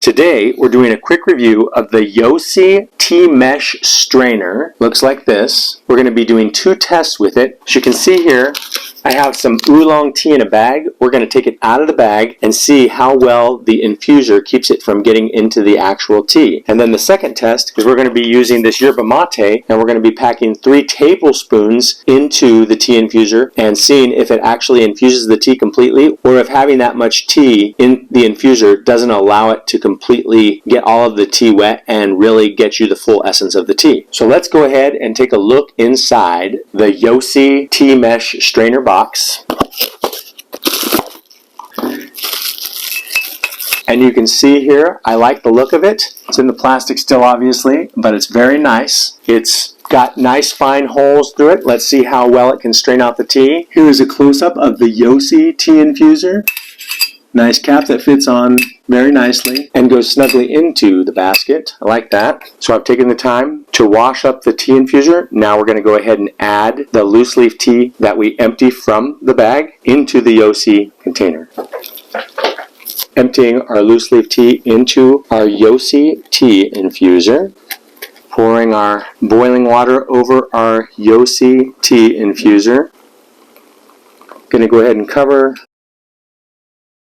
Today we're doing a quick review of the Yoassi tea mesh strainer. Looks like this. We're going to be doing 2 tests with it. As you can see here, I have some oolong tea in a bag. We're going to take it out of the bag and see how well the infuser keeps it from getting into the actual tea. And then the second test is we're going to be using this yerba mate, and we're going to be packing 3 tablespoons into the tea infuser and seeing if it actually infuses the tea completely, or if having that much tea in the infuser doesn't allow it to completely get all of the tea wet and really get you the full essence of the tea. So let's go ahead and take a look inside the Yoassi tea mesh strainer box. And you can see here, I like the look of it. It's in the plastic still, obviously, but it's very nice. It's got nice fine holes through it. Let's see how well it can strain out the tea. Here is a close-up of the Yoassi tea infuser. Nice cap that fits on very nicely and goes snugly into the basket. I like that. So I've taken the time to wash up the tea infuser. Now we're going to go ahead and add the loose leaf tea that we empty from the bag into the Yoassi container. Emptying our loose leaf tea into our Yoassi tea infuser. Pouring our boiling water over our Yoassi tea infuser. Going to go ahead and cover.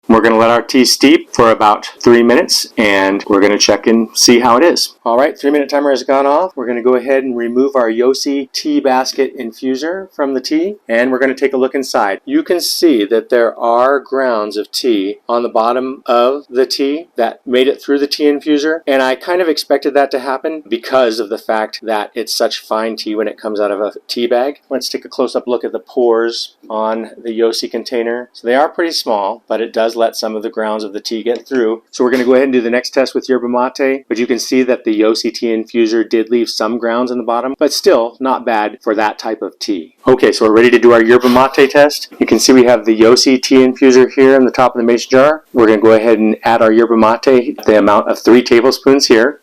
We're going to let our tea steep for about 3 minutes, and we're going to check and see how it is. Alright, 3-minute timer has gone off. We're going to go ahead and remove our Yoassi tea basket infuser from the tea, and we're going to take a look inside. You can see that there are grounds of tea on the bottom of the tea that made it through the tea infuser, and I kind of expected that to happen because of the fact that it's such fine tea when it comes out of a tea bag. Let's take a close-up look at the pores on the Yoassi container. So they are pretty small, but it does let some of the grounds of the tea get through. So we're going to go ahead and do the next test with yerba mate, but you can see that the Yoassi tea infuser did leave some grounds in the bottom, but still not bad for that type of tea. Okay, so we're ready to do our yerba mate test. You can see we have the Yoassi tea infuser here in the top of the mason jar. We're going to go ahead and add our yerba mate, the amount of 3 tablespoons here.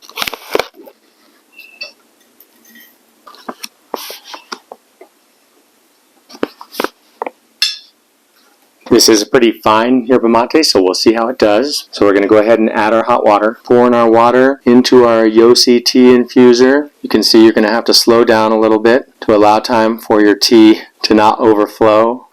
This is a pretty fine yerba mate, so we'll see how it does. So we're going to go ahead and add our hot water. Pouring our water into our Yoassi tea infuser. You can see you're going to have to slow down a little bit to allow time for your tea to not overflow.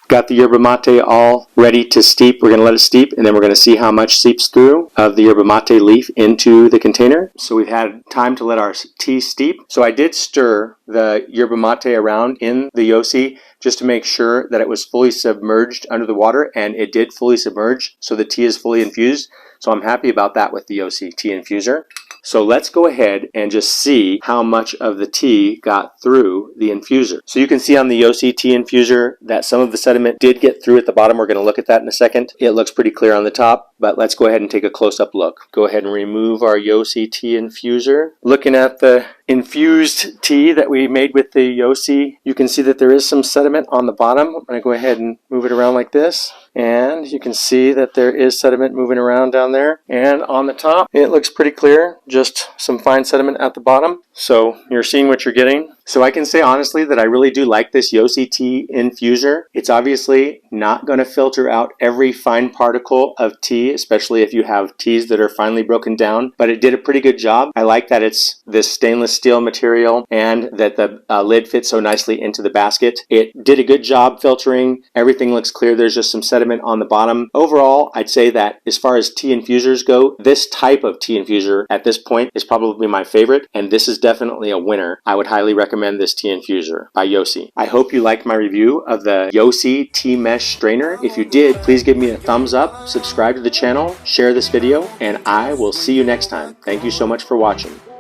Got the yerba mate all ready to steep. We're going to let it steep, and then we're going to see how much seeps through of the yerba mate leaf into the container. So we've had time to let our tea steep. So I did stir the yerba mate around in the Yoassi just to make sure that it was fully submerged under the water, and it did fully submerge, so the tea is fully infused. So I'm happy about that with the Yoassi tea infuser. So let's go ahead and just see how much of the tea got through the infuser. So you can see on the Yoassi tea infuser that some of the sediment did get through at the bottom. We're going to look at that in a second. It looks pretty clear on the top, but let's go ahead and take a close-up look. Go ahead and remove our Yoassi tea infuser. Looking at the infused tea that we made with the Yoassi, you can see that there is some sediment on the bottom. I'm going to go ahead and move it around like this. And you can see that there is sediment moving around down there. And on the top, it looks pretty clear. Just some fine sediment at the bottom. So you're seeing what you're getting. So I can say honestly that I really do like this Yoassi tea infuser. It's obviously not going to filter out every fine particle of tea, especially if you have teas that are finely broken down, but it did a pretty good job. I like that it's this stainless steel material and that the lid fits so nicely into the basket. It did a good job filtering. Everything looks clear. There's just some sediment on the bottom. Overall, I'd say that as far as tea infusers go, this type of tea infuser at this point is probably my favorite, and this is definitely a winner. I would highly recommend this tea infuser by Yoassi. I hope you liked my review of the Yoassi tea mesh strainer. If you did, please give me a thumbs up, subscribe to the channel, share this video, and I will see you next time. Thank you so much for watching.